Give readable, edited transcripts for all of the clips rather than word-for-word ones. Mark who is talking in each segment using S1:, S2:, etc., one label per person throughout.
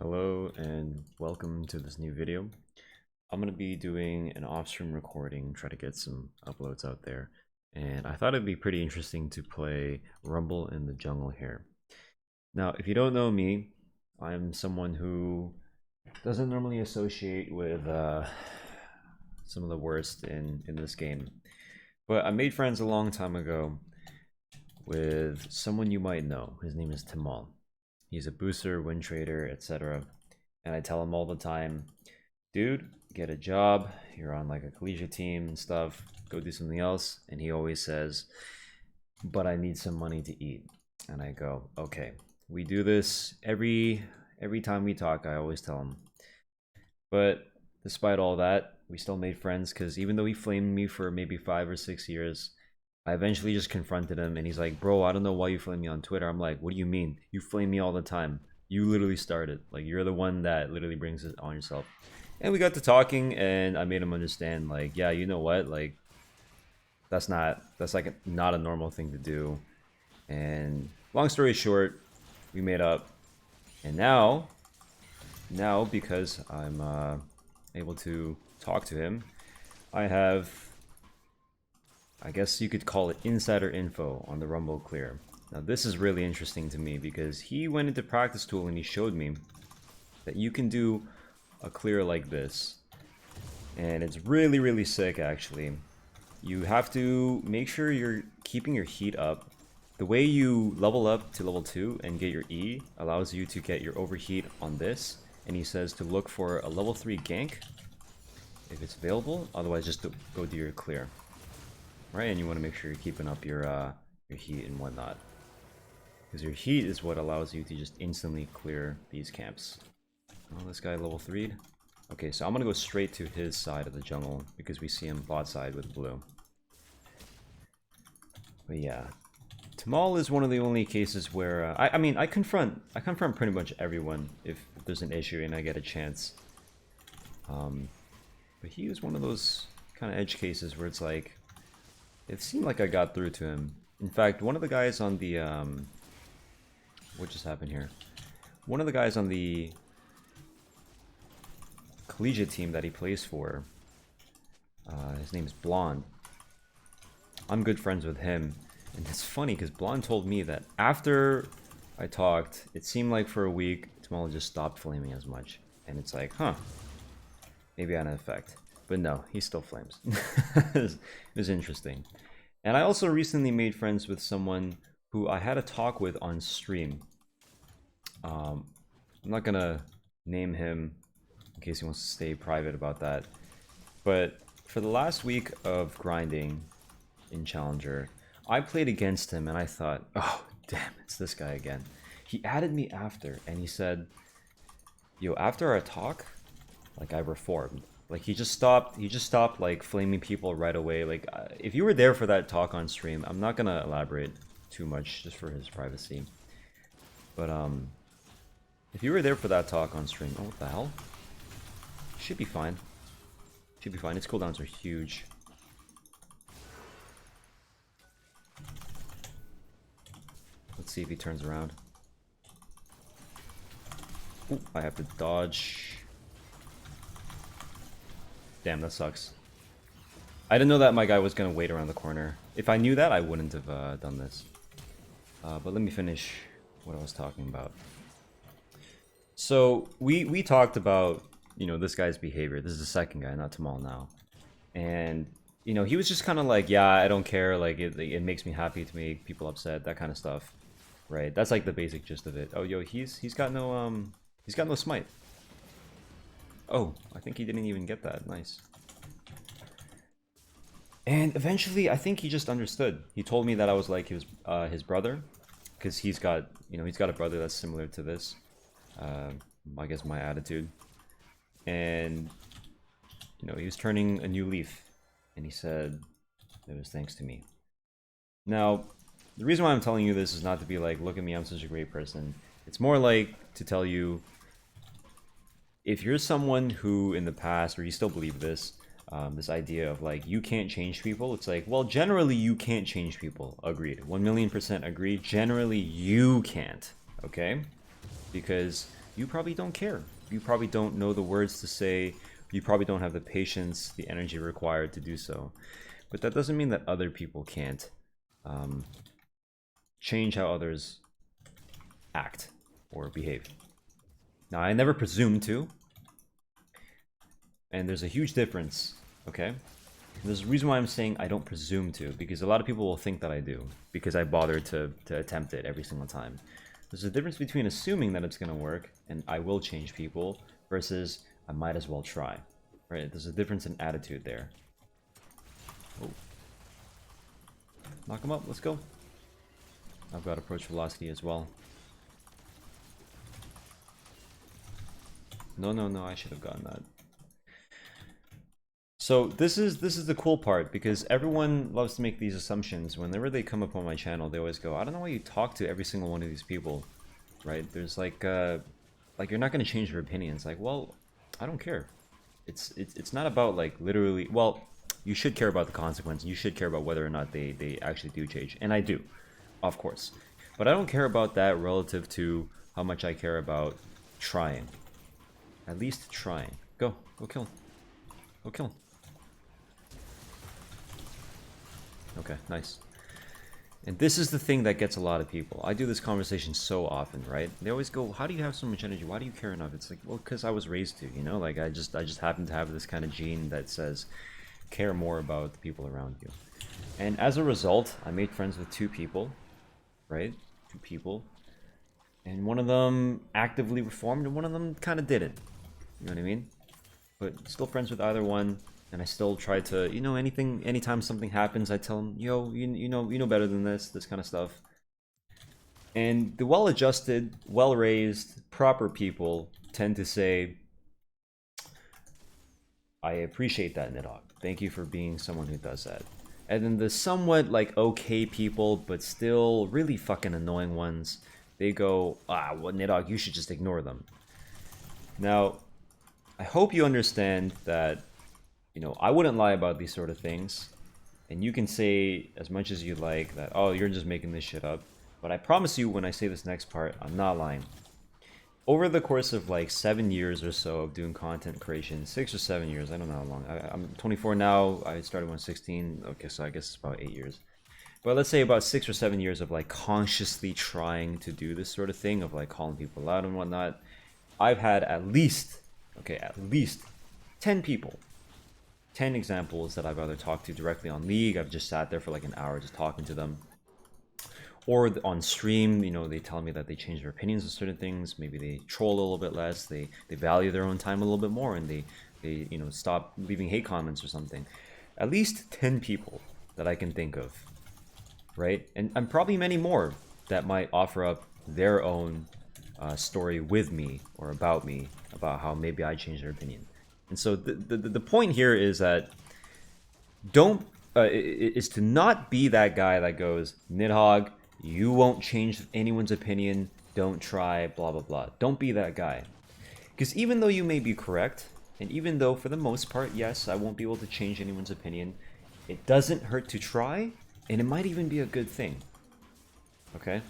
S1: Hello and welcome to this new video. I'm going to be doing an off-stream recording, try to get some uploads out there. And I thought it'd be pretty interesting to play Rumble in the Jungle here. Now, if you don't know me, I'm someone who doesn't normally associate with some of the worst in this game. But I made friends a long time ago with someone you might know. His name is Timal. He's a booster, win trader, etc. And I tell him all the time, dude, get a job. You're on like a collegiate team and stuff. Go do something else. And he always says, but I need some money to eat. And I go, okay. We do this every time we talk. I always tell him. But despite all that, we still made friends because even though he flamed me for maybe 5 or 6 years, I eventually just confronted him and he's like, bro, I don't know why you flame me on Twitter. I'm like, what do you mean? You flame me all the time. You literally started. Like, you're the one that literally brings it on yourself. And we got to talking and I made him understand, like, yeah, you know what? Like, that's like not a normal thing to do. And long story short, we made up. And now because I'm able to talk to him, I have, I guess you could call it insider info on the Rumble clear. Now this is really interesting to me because he went into practice tool and he showed me that you can do a clear like this. And it's really sick actually. You have to make sure you're keeping your heat up. The way you level up to level 2 and get your E allows you to get your overheat on this. And he says to look for a level 3 gank if it's available, otherwise just go do your clear. Right, and you want to make sure you're keeping up your heat and whatnot, because your heat is what allows you to just instantly clear these camps. Oh, this guy level 3'd. Okay, so I'm gonna go straight to his side of the jungle because we see him bot side with blue. But yeah, Timal is one of the only cases where I mean I confront pretty much everyone if there's an issue and I get a chance. But he was one of those kind of edge cases where it's like, it seemed like I got through to him. In fact, one of the guys on the what just happened here? One of the guys on the collegiate team that he plays for, his name's Blonde. I'm good friends with him, and it's funny because Blonde told me that after I talked, it seemed like for a week Timal just stopped flaming as much, and it's like, huh, maybe I had an effect. But no, he still flames. It was interesting. And I also recently made friends with someone who I had a talk with on stream. I'm not gonna name him in case he wants to stay private about that. But for the last week of grinding in Challenger, I played against him and I thought, oh, damn, it's this guy again. He added me after and he said, yo, after our talk, like I reformed. Like he just stopped like flaming people right away. Like if you were there for that talk on stream, I'm not gonna elaborate too much just for his privacy. But if you were there for that talk on stream, oh what the hell? Should be fine. Should be fine. Its cooldowns are huge. Let's see if he turns around. Ooh, I have to dodge. Damn, that sucks. I didn't know that my guy was gonna wait around the corner. If I knew that, I wouldn't have done this. But let me finish what I was talking about. So we talked about, you know, this guy's behavior. This is the second guy, not Timal now. And you know, he was just kind of like, yeah, I don't care. Like it makes me happy to make people upset. That kind of stuff, right? That's like the basic gist of it. Oh, yo, he's got no smite. Oh, I think he didn't even get that. Nice. And eventually, I think he just understood. He told me that I was like his brother, because he's got, you know, he's got a brother that's similar to this. I guess my attitude. And you know, he was turning a new leaf, and he said it was thanks to me. Now, the reason why I'm telling you this is not to be like, look at me, I'm such a great person. It's more like to tell you, if you're someone who in the past, or you still believe this, this idea of like, you can't change people, it's like, well, generally you can't change people. Agreed. 1,000,000% agree. Generally you can't, okay? Because you probably don't care. You probably don't know the words to say. You probably don't have the patience, the energy required to do so. But that doesn't mean that other people can't change how others act or behave. Now, I never presume to, and there's a huge difference, okay? There's a reason why I'm saying I don't presume to, because a lot of people will think that I do, because I bother to attempt it every single time. There's a difference between assuming that it's going to work, and I will change people, versus I might as well try, right? There's a difference in attitude there. Oh. Knock him up, let's go. I've got approach velocity as well. No, I should have gotten that. So this is the cool part, because everyone loves to make these assumptions. Whenever they come up on my channel, they always go, I don't know why you talk to every single one of these people, right? There's like you're not going to change their opinions. Like, well, I don't care. It's not about like literally, well, you should care about the consequence. You should care about whether or not they actually do change. And I do, of course. But I don't care about that relative to how much I care about trying. At least trying. Go kill him. Go kill him. Okay, nice. And this is the thing that gets a lot of people. I do this conversation so often, right? They always go, how do you have so much energy? Why do you care enough? It's like, well, because I was raised to, you know? Like, I just happen to have this kind of gene that says, care more about the people around you. And as a result, I made friends with 2 people, right? 2 people. And one of them actively reformed, and one of them kind of didn't. You know what I mean? But still friends with either one. And I still try to, you know, anytime something happens, I tell them, yo, you know better than this kind of stuff. And the well-adjusted, well-raised, proper people tend to say, I appreciate that, Nidhogg. Thank you for being someone who does that. And then the somewhat, like, okay people, but still really fucking annoying ones, they go, well, Nidhogg, you should just ignore them. Now, I hope you understand that, you know, I wouldn't lie about these sort of things, and you can say as much as you like that, oh, you're just making this shit up, but I promise you when I say this next part, I'm not lying. Over the course of like 7 years or so of doing content creation, 6 or 7 years, I don't know how long, I'm 24 now, I started when I was 16, okay, so I guess it's about 8 years. But let's say about 6 or 7 years of like consciously trying to do this sort of thing, of like calling people out and whatnot, I've had at least 10 people, 10 examples that I've either talked to directly on League, I've just sat there for like an hour just talking to them, or on stream, you know, they tell me that they change their opinions on certain things, maybe they troll a little bit less, they value their own time a little bit more, and they you know, stop leaving hate comments or something. At least 10 people that I can think of, right? And probably many more that might offer up their own story with me or about me, about how maybe I changed their opinion. And so the point here is that is to not be that guy that goes, Nidhogg, you won't change anyone's opinion, don't try, blah blah blah. Don't be that guy. Because even though you may be correct, and even though for the most part, yes, I won't be able to change anyone's opinion, it doesn't hurt to try, and it might even be a good thing. Okay?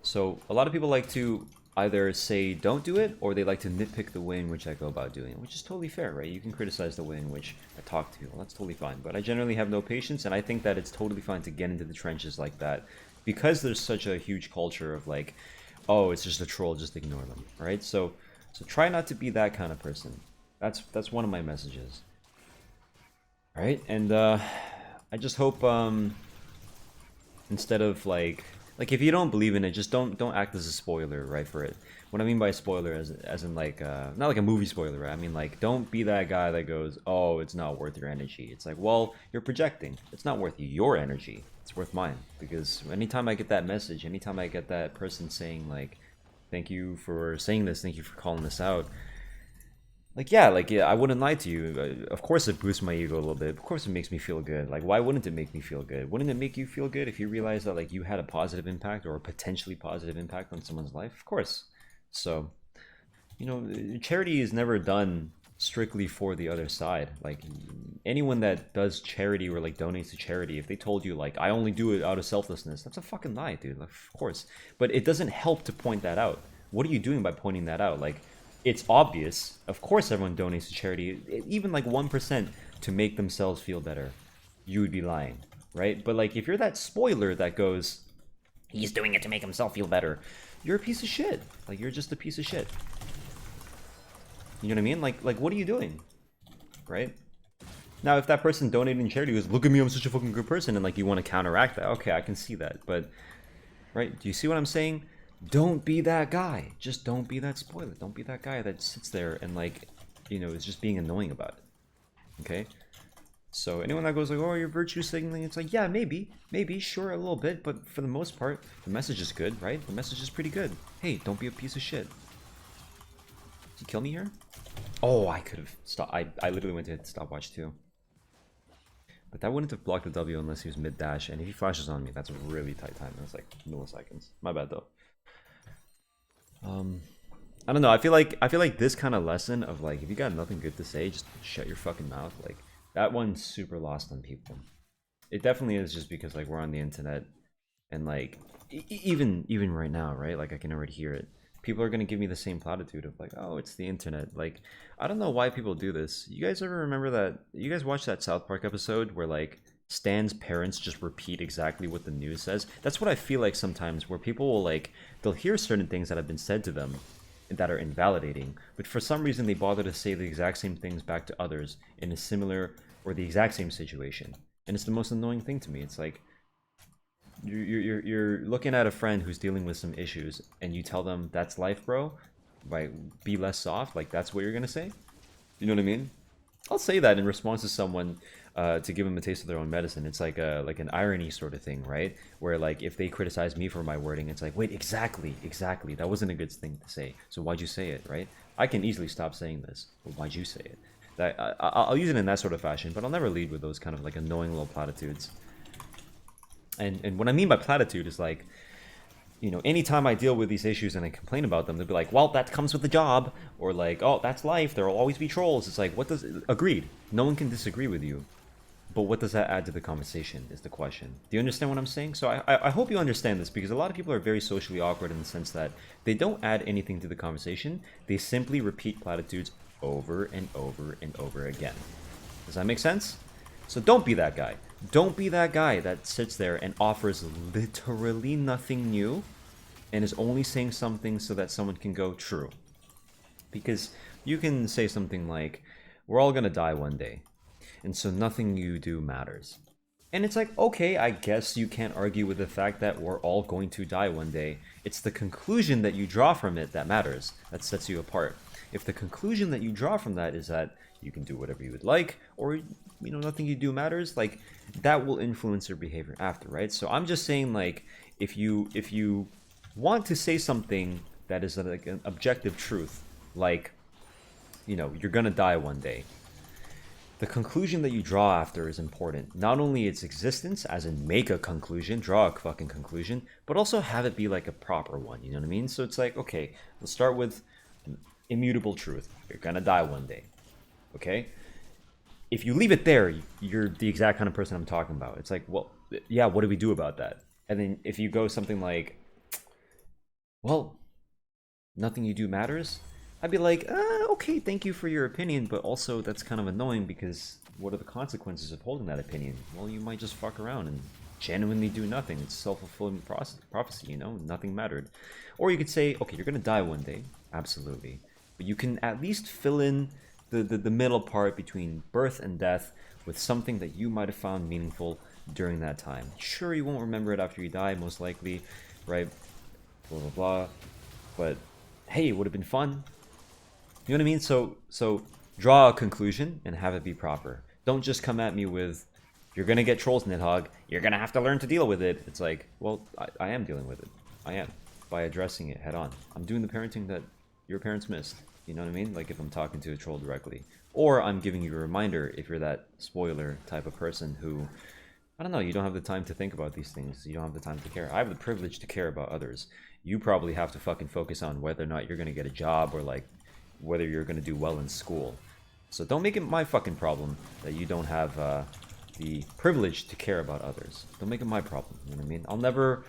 S1: So a lot of people like to either say don't do it, or they like to nitpick the way in which I go about doing it, which is totally fair, right? You can criticize the way in which I talk to people, that's totally fine. But I generally have no patience, and I think that it's totally fine to get into the trenches like that, because there's such a huge culture of like, oh, it's just a troll, just ignore them, right? So try not to be that kind of person. That's one of my messages. Right? And I just hope instead of like if you don't believe in it, just don't act as a spoiler, right, for it. What I mean by spoiler as in like not like a movie spoiler, right? I mean like, don't be that guy that goes, oh, it's not worth your energy. It's like, well, you're projecting. It's not worth your energy. It's worth mine. Because anytime I get that message, anytime I get that person saying like, thank you for saying this, thank you for calling this out, like, yeah, I wouldn't lie to you. Of course it boosts my ego a little bit. Of course it makes me feel good. Like, why wouldn't it make me feel good? Wouldn't it make you feel good if you realize that like you had a positive impact or a potentially positive impact on someone's life? Of course. So, you know, charity is never done strictly for the other side. Like, anyone that does charity or like donates to charity, if they told you like, I only do it out of selflessness, that's a fucking lie, dude. Like, of course. But it doesn't help to point that out. what are you doing by pointing that out? Like, it's obvious. Of course everyone donates to charity, even like 1% to make themselves feel better. You would be lying, right? But like, if you're that spoiler that goes, he's doing it to make himself feel better, you're a piece of shit. Like, you're just a piece of shit. You know what I mean? Like what are you doing? Right? Now, if that person donating charity goes, look at me, I'm such a fucking good person, and like you want to counteract that, okay, I can see that. But, right? Do you see what I'm saying? Don't be that guy. Just don't be that spoiler. Don't be that guy that sits there and like, you know, is just being annoying about it. Okay? So anyone that goes like, oh, you're virtue signaling, it's like, yeah, maybe, sure, a little bit, but for the most part, the message is good, right? The message is pretty good. Hey, don't be a piece of shit. Did he kill me here? Oh, I could have stopped. I literally went to hit stopwatch too. But that wouldn't have blocked the W unless he was mid-dash, and if he flashes on me, that's a really tight time. That's like milliseconds. My bad though. I don't know. I feel like this kind of lesson of like, if you got nothing good to say, just shut your fucking mouth. Like, that one's super lost on people. It definitely is, just because like we're on the internet, and like even right now, right? Like, I can already hear it. People are gonna give me the same platitude of like, oh, it's the internet. Like, I don't know why people do this. You guys ever remember that? You guys watched that South Park episode where like Stan's parents just repeat exactly what the news says? That's what I feel like sometimes, where people will like, they'll hear certain things that have been said to them that are invalidating, but for some reason they bother to say the exact same things back to others in a similar or the exact same situation. And it's the most annoying thing to me. It's like, you're looking at a friend who's dealing with some issues, and you tell them that's life, bro. Like, be less soft. Like, that's what you're gonna say. You know what I mean? I'll say that in response to someone to give them a taste of their own medicine. It's like an irony sort of thing, right? Where like, if they criticize me for my wording, it's like, wait, exactly, that wasn't a good thing to say. So why'd you say it, right? I can easily stop saying this, but why'd you say it? I'll use it in that sort of fashion, but I'll never lead with those kind of like annoying little platitudes. And what I mean by platitude is like, you know, anytime I deal with these issues and I complain about them, they'll be like, well, that comes with the job, or like, oh, that's life, there will always be trolls. It's like, what does, agreed, no one can disagree with you, but what does that add to the conversation is the question. Do you understand what I'm saying? So I hope you understand this, because a lot of people are very socially awkward in the sense that they don't add anything to the conversation, they simply repeat platitudes over and over and over again. Does that make sense? So don't be that guy. Don't be that guy that sits there and offers literally nothing new and is only saying something so that someone can go true. Because you can say something like, we're all gonna die one day, and so nothing you do matters. And it's like, okay, I guess you can't argue with the fact that we're all going to die one day. It's the conclusion that you draw from it that matters, that sets you apart. If the conclusion that you draw from that is that you can do whatever you would like, or, you know, nothing you do matters, like, that will influence your behavior after, right? So I'm just saying, like, if you want to say something that is like an objective truth, like, you know, you're gonna die one day, the conclusion that you draw after is important. Not only its existence, as in make a conclusion, draw a fucking conclusion, but also have it be like a proper one, you know what I mean? So it's like, okay, let's start with immutable truth. You're gonna die one day, okay? If you leave it there, you're the exact kind of person I'm talking about. It's like, well, yeah, what do we do about that? And then if you go something like, well, nothing you do matters, I'd be like, okay, thank you for your opinion, but also that's kind of annoying, because what are the consequences of holding that opinion? Well, you might just fuck around and genuinely do nothing. It's self-fulfilling prophecy, you know, nothing mattered. Or you could say, okay, you're gonna die one day, absolutely, but you can at least fill in the middle part between birth and death with something that you might have found meaningful during that time. Sure, you won't remember it after you die, most likely, right? Blah, blah, blah. But, hey, it would have been fun. You know what I mean? So draw a conclusion and have it be proper. Don't just come at me with, you're gonna get trolls, Nidhogg, you're gonna have to learn to deal with it. It's like, well, I am dealing with it. I am. By addressing it head on. I'm doing the parenting that your parents missed. You know what I mean? Like, if I'm talking to a troll directly. Or I'm giving you a reminder if you're that spoiler type of person who, I don't know, you don't have the time to think about these things. You don't have the time to care. I have the privilege to care about others. You probably have to fucking focus on whether or not you're going to get a job, or like whether you're going to do well in school. So don't make it my fucking problem that you don't have the privilege to care about others. Don't make it my problem. You know what I mean? I'll never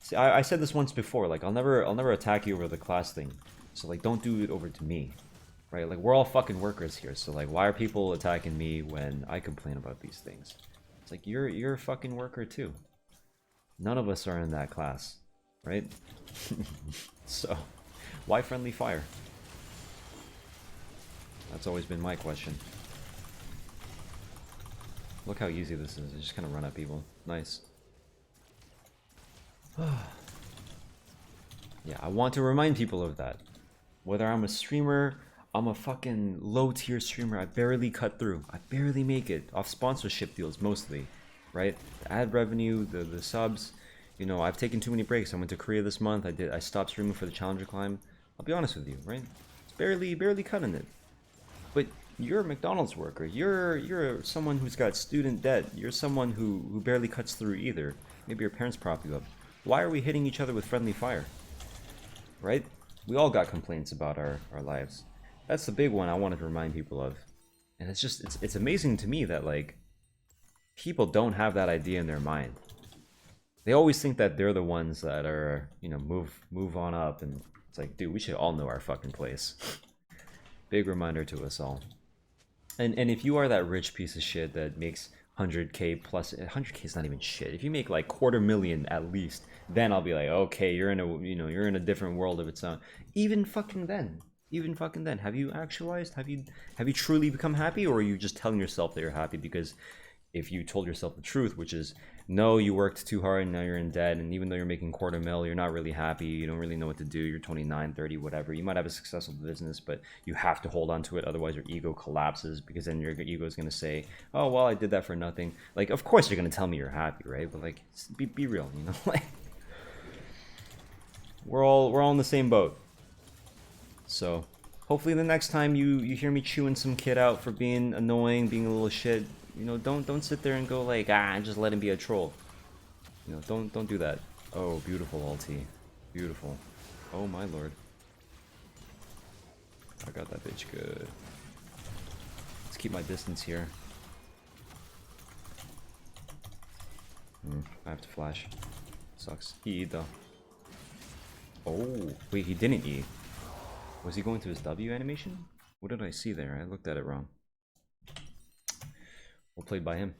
S1: See, I said this once before, like, I'll never attack you over the class thing. So, like, don't do it over to me. Right? Like, we're all fucking workers here, so, like, why are people attacking me when I complain about these things? It's like, you're a fucking worker, too. None of us are in that class. Right? So, why friendly fire? That's always been my question. Look how easy this is. I just kind of run at people. Nice. Yeah, I want to remind people of that. Whether I'm a streamer, I'm a fucking low-tier streamer. I barely cut through. I barely make it off sponsorship deals mostly, right? The ad revenue, the subs. You know, I've taken too many breaks. I went to Korea this month. I stopped streaming for the Challenger climb. I'll be honest with you, right? It's barely cutting it. But you're a McDonald's worker. You're someone who's got student debt. You're someone who barely cuts through either. Maybe your parents prop you up. Why are we hitting each other with friendly fire? Right? We all got complaints about our lives. That's the big one I wanted to remind people of. And it's just, it's amazing to me that, like, people don't have that idea in their mind. They always think that they're the ones that are, you know, move on up, and it's like, dude, we should all know our fucking place. Big reminder to us all. And if you are that rich piece of shit that makes 100k plus, 100k is not even shit. If you make like $250,000 at least, then I'll be like, okay, you're in a, you know, you're in a different world of its own. Even fucking then, have you actualized? Have you truly become happy, or are you just telling yourself that you're happy because if you told yourself the truth, which is, no, you worked too hard and now you're in debt, and even though you're making $250,000, you're not really happy, you don't really know what to do, you're 29, 30, whatever. You might have a successful business, but you have to hold on to it, otherwise your ego collapses, because then your ego is going to say, oh, well, I did that for nothing. Like, of course you're going to tell me you're happy, right? But, like, be real, you know? Like, we're all in the same boat. So, hopefully the next time you hear me chewing some kid out for being annoying, being a little shit, you know, don't sit there and go like, just let him be a troll. You know, don't do that. Oh, beautiful ulti. Beautiful. Oh my lord. I got that bitch good. Let's keep my distance here. I have to flash. Sucks. He E'd though. Oh, wait, he didn't E. Was he going to his W animation? What did I see there? I looked at it wrong. Well played by him.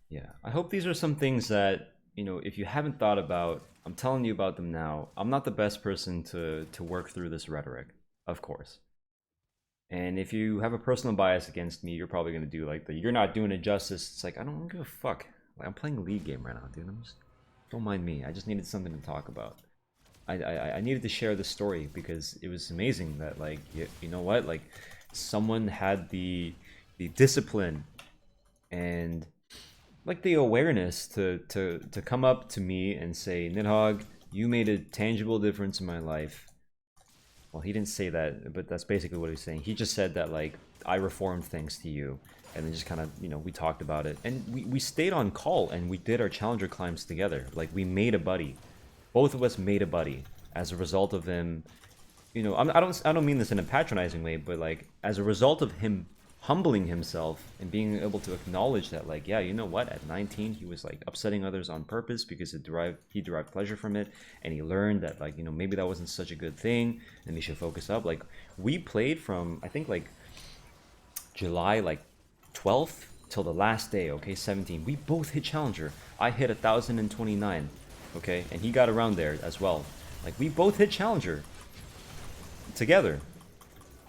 S1: Yeah, I hope these are some things that, you know, if you haven't thought about, I'm telling you about them now. I'm not the best person to work through this rhetoric, of course. And if you have a personal bias against me, you're probably going to do like the, you're not doing it justice. It's like, I don't give a fuck. Like, I'm playing a league game right now, dude. Don't mind me. I just needed something to talk about. I needed to share this story because it was amazing that, like, you know what, like, someone had the discipline and like the awareness to come up to me and say, Nidhogg, you made a tangible difference in my life. Well, he didn't say that, but that's basically what he's saying. He just said that, like, I reformed thanks to you, and then just kind of, you know, we talked about it, and we stayed on call and we did our challenger climbs together. Like, we made a buddy. Both of us made a buddy as a result of him, you know, I don't mean this in a patronizing way, but like as a result of him humbling himself and being able to acknowledge that, like, yeah, you know what, at 19 he was like upsetting others on purpose because he derived pleasure from it, and he learned that, like, you know, maybe that wasn't such a good thing and he should focus up. Like, we played from, I think, like July like 12th till the last day, okay, 17. We both hit challenger. I hit 1,029. Okay, and he got around there as well. Like, we both hit challenger together.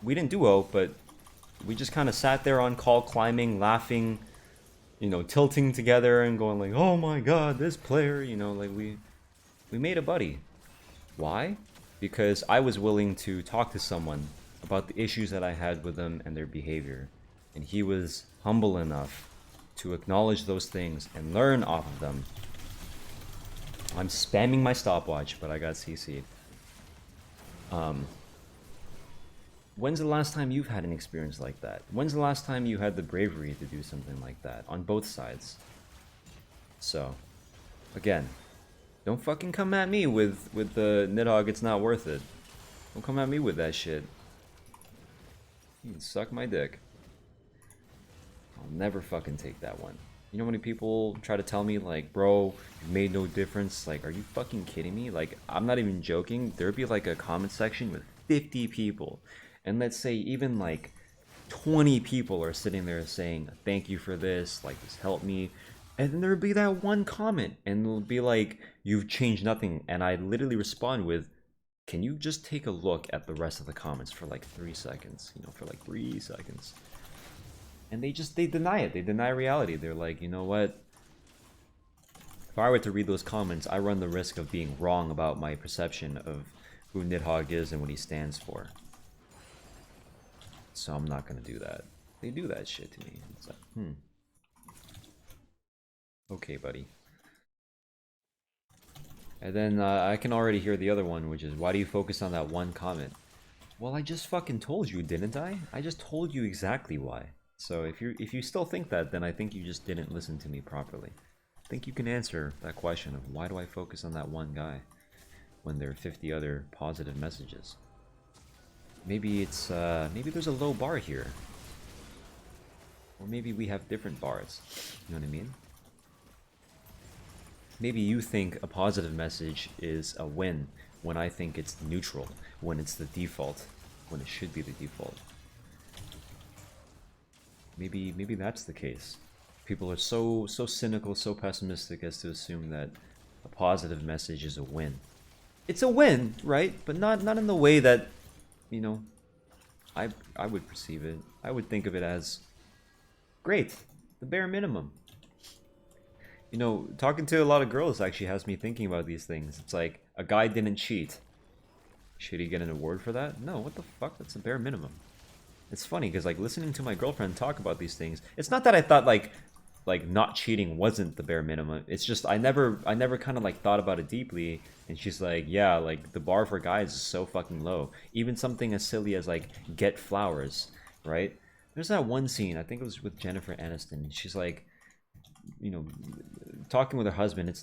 S1: We didn't duo, but we just kind of sat there on call, climbing, laughing, you know, tilting together and going like, oh my god, this player, you know, like, we made a buddy. Why? Because I was willing to talk to someone about the issues that I had with them and their behavior, and he was humble enough to acknowledge those things and learn off of them. I'm spamming my stopwatch, but I got CC'd. When's the last time you've had an experience like that? When's the last time you had the bravery to do something like that on both sides? So, again, don't fucking come at me with the Nidhogg, it's not worth it. Don't come at me with that shit. You can suck my dick. I'll never fucking take that one. You know how many people try to tell me like, bro, you made no difference? Like, are you fucking kidding me? Like, I'm not even joking. There'd be like a comment section with 50 people. And let's say even like 20 people are sitting there saying, thank you for this, like this helped me. And then there'd be that one comment and it'll be like, you've changed nothing. And I literally respond with, can you just take a look at the rest of the comments for like 3 seconds? You know, for like 3 seconds. And they deny it. They deny reality. They're like, you know what? If I were to read those comments, I run the risk of being wrong about my perception of who Nidhogg is and what he stands for. So I'm not gonna do that. They do that shit to me. It's like, okay, buddy. And then I can already hear the other one, which is, why do you focus on that one comment? Well, I just fucking told you, didn't I? I just told you exactly why. So if you still think that, then I think you just didn't listen to me properly. I think you can answer that question of why do I focus on that one guy when there are 50 other positive messages. Maybe it's maybe there's a low bar here. Or maybe we have different bars. You know what I mean? Maybe you think a positive message is a win when I think it's neutral, when it's the default, when it should be the default. Maybe that's the case. People are so cynical, so pessimistic as to assume that a positive message is a win. It's a win, right? But not in the way that, you know, I would perceive it. I would think of it as great, the bare minimum. You know, talking to a lot of girls actually has me thinking about these things. It's like, a guy didn't cheat. Should he get an award for that? No, what the fuck? That's the bare minimum. It's funny because like listening to my girlfriend talk about these things, it's not that I thought like not cheating wasn't the bare minimum. It's just I never kind of like thought about it deeply. And she's like, yeah, like the bar for guys is so fucking low. Even something as silly as like get flowers, right? There's that one scene, I think it was with Jennifer Aniston, and she's like, you know, talking with her husband.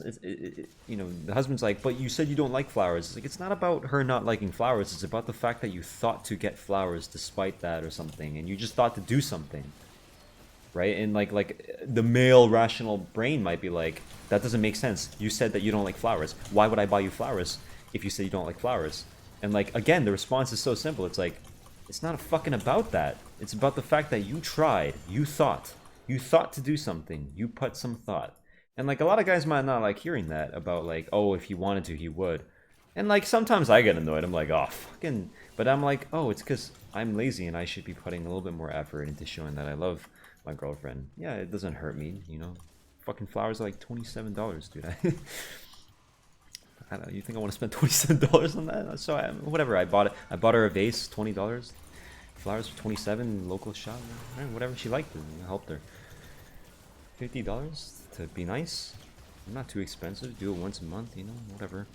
S1: You know, the husband's like, but you said you don't like flowers. It's like, it's not about her not liking flowers. It's about the fact that you thought to get flowers despite that or something, and you just thought to do something, right? And like the male rational brain might be like, that doesn't make sense. You said that you don't like flowers. Why would I buy you flowers if you said you don't like flowers? And like, again, the response is so simple. It's like, it's not fucking about that. It's about the fact that you tried, you thought to do something, you put some thought. And like a lot of guys might not like hearing that about like, oh, if he wanted to, he would. And like sometimes I get annoyed. I'm like, oh, fucking. But I'm like, oh, it's because I'm lazy and I should be putting a little bit more effort into showing that I love my girlfriend. Yeah, it doesn't hurt me, you know. Fucking flowers are like $27, dude. I don't know, you think I want to spend $27 on that? So whatever. I bought it. I bought her a vase, $20. Flowers for $27, local shop, whatever she liked. I helped her. $50 to be nice. Not too expensive. Do it once a month, you know, whatever.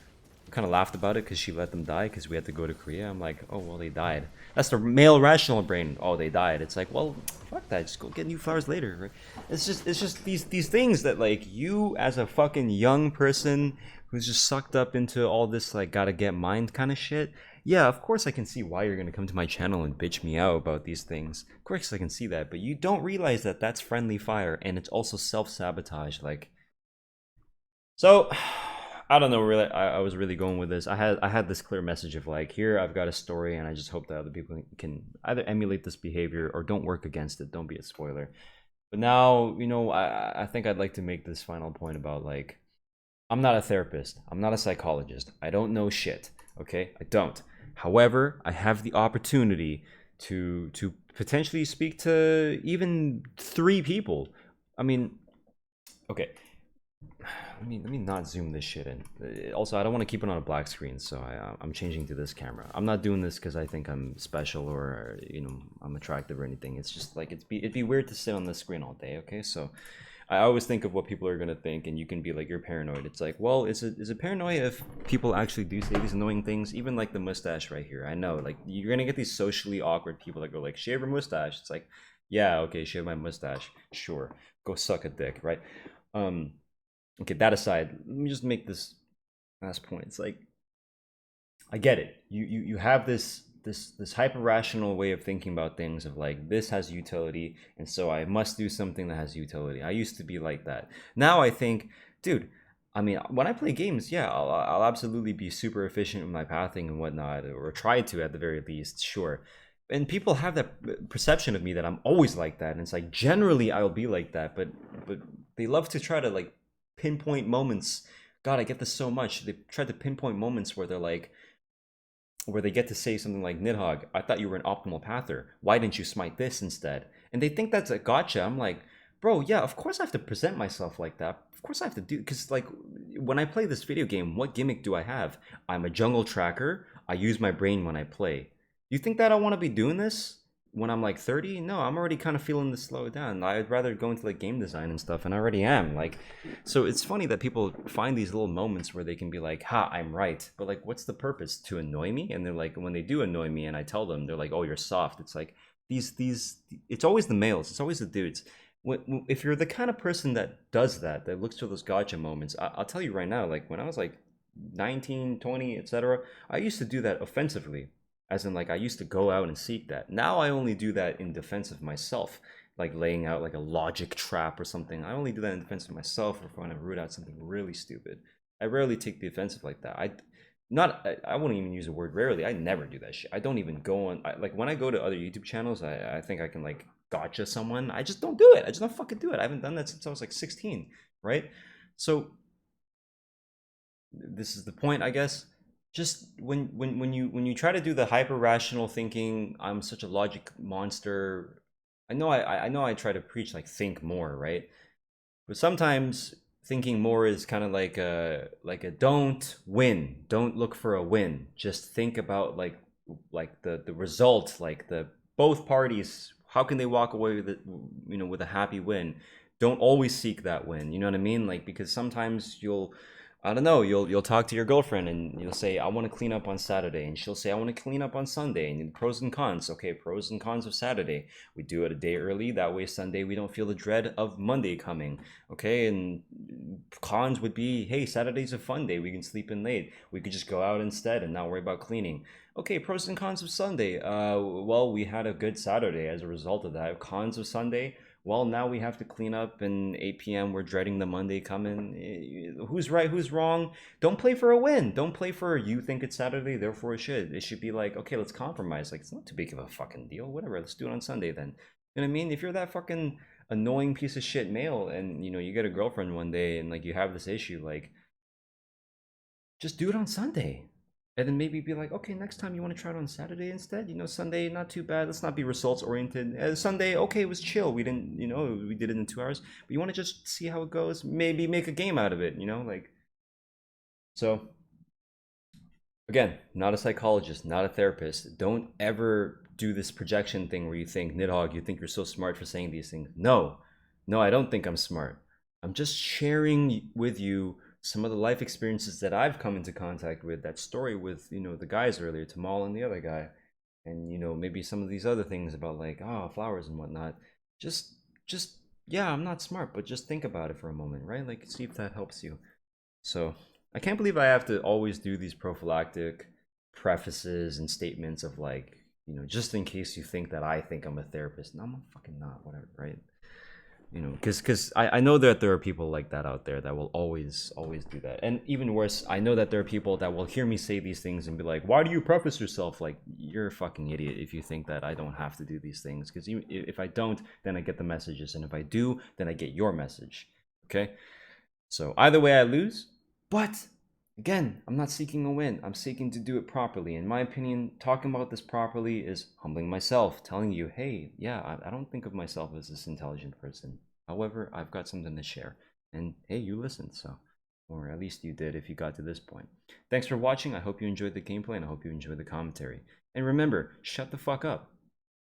S1: I kind of laughed about it because she let them die because we had to go to Korea. I'm like, oh, well, they died. That's the male rational brain. Oh, they died. It's like, well, fuck that. Just go get new flowers later, right? It's just these things that like you as a fucking young person who's just sucked up into all this like gotta get mind kind of shit. Yeah, of course I can see why you're gonna come to my channel and bitch me out about these things. Of course I can see that, but you don't realize that that's friendly fire and it's also self-sabotage. Like, so I don't know really. I was really going with this. I had this clear message of like, here I've got a story, and I just hope that other people can either emulate this behavior or don't work against it. Don't be a spoiler. But now, you know, I think I'd like to make this final point about like, I'm not a therapist. I'm not a psychologist. I don't know shit. Okay, I don't. However, I have the opportunity to potentially speak to even 3 people. I mean, okay. Let me not zoom this shit in. Also, I don't want to keep it on a black screen, so I'm changing to this camera. I'm not doing this because I think I'm special or you know I'm attractive or anything. It's just like it'd be weird to sit on the screen all day. Okay, so I always think of what people are gonna think, and you can be like, you're paranoid. It's like, well, is it paranoia if people actually do say these annoying things? Even like the mustache right here. I know, like you're gonna get these socially awkward people that go like, shave your mustache. It's like, yeah, okay, shave my mustache. Sure, go suck a dick, right? Okay, that aside, let me just make this last point. It's like, I get it. You have this this hyper rational way of thinking about things of like this has utility and so I must do something that has utility. I used to be like that. Now I think, dude, I mean, when I play games, yeah, I'll absolutely be super efficient with my pathing and whatnot, or try to at the very least, sure. And people have that perception of me that I'm always like that, and it's like generally I'll be like that, but they love to try to like pinpoint moments. God, I get this so much. They try to pinpoint moments where they're like, where they get to say something like, Nidhogg, I thought you were an optimal pather. Why didn't you smite this instead? And they think that's a gotcha. I'm like, bro, yeah, of course I have to present myself like that. Of course I have to do, because like when I play this video game, what gimmick do I have? I'm a jungle tracker. I use my brain when I play. You think that I want to be doing this when I'm like 30? No, I'm already kind of feeling to slow down. I'd rather go into like game design and stuff, and I already am. Like, so it's funny that people find these little moments where they can be like, "Ha, I'm right," but like, what's the purpose? To annoy me? And they're like, when they do annoy me, and I tell them, they're like, "Oh, you're soft." It's like these. It's always the males. It's always the dudes. If you're the kind of person that does that, that looks for those gotcha moments, I'll tell you right now, like when I was like 19, 20, etc., I used to do that offensively. As in, like, I used to go out and seek that. Now I only do that in defense of myself, like laying out like a logic trap or something. I only do that in defense of myself, or if I want to root out something really stupid. I rarely take the offensive like that. I wouldn't even use the word rarely. I never do that shit. I don't even go on. Like when I go to other YouTube channels, I think I can like gotcha someone. I just don't do it. I just don't fucking do it. I haven't done that since I was like 16, right? So this is the point, I guess. Just when you try to do the hyper rational thinking, I'm such a logic monster. I know I try to preach like think more, right? But sometimes thinking more is kind of like a don't win, don't look for a win. Just think about like the result, like the both parties. How can they walk away with it, you know, with a happy win? Don't always seek that win. You know what I mean? Like because sometimes you'll I don't know. You'll talk to your girlfriend and you'll say, "I want to clean up on Saturday," and she'll say, "I want to clean up on Sunday." And pros and cons. Okay, pros and cons of Saturday. We do it a day early. That way, Sunday we don't feel the dread of Monday coming. Okay, and cons would be, hey, Saturday's a fun day. We can sleep in late. We could just go out instead and not worry about cleaning. Okay, pros and cons of Sunday. Well, we had a good Saturday as a result of that. Cons of Sunday, well, now we have to clean up and 8 p.m. we're dreading the Monday coming. Who's right, who's wrong? Don't play for a win. Don't play for you think it's Saturday, therefore it should. It should be like, okay, let's compromise. Like, it's not too big of a fucking deal. Whatever, let's do it on Sunday then. You know what I mean? If you're that fucking annoying piece of shit male and, you know, you get a girlfriend one day and, like, you have this issue, like, just do it on Sunday. And then maybe be like, okay, next time you want to try it on Saturday instead. You know, Sunday not too bad. Let's not be results oriented. Sunday, okay, it was chill. We didn't, you know, we did it in 2 hours. But you want to just see how it goes. Maybe make a game out of it. You know, like. So again, not a psychologist, not a therapist. Don't ever do this projection thing where you think, Nidhogg, you think you're so smart for saying these things. No, no, I don't think I'm smart. I'm just sharing with you some of the life experiences that I've come into contact with. That story with, you know, the guys earlier, Tamal and the other guy, and you know maybe some of these other things about like flowers and whatnot. Just yeah, I'm not smart, but just think about it for a moment, right? Like see if that helps you. So I can't believe I have to always do these prophylactic prefaces and statements of like, you know, just in case you think that I think I'm a therapist. No, I'm fucking not. Whatever, right? You know, because I know that there are people like that out there that will always do that. And even worse, I know that there are people that will hear me say these things and be like, why do you preface yourself? Like, you're a fucking idiot if you think that I don't have to do these things, because if I don't, then I get the messages, and if I do, then I get your message. Okay, so either way I lose. But again, I'm not seeking a win. I'm seeking to do it properly. In my opinion, talking about this properly is humbling myself, telling you, hey, yeah, I don't think of myself as this intelligent person. However, I've got something to share. And hey, you listened, so. Or at least you did if you got to this point. Thanks for watching. I hope you enjoyed the gameplay and I hope you enjoyed the commentary. And remember, shut the fuck up.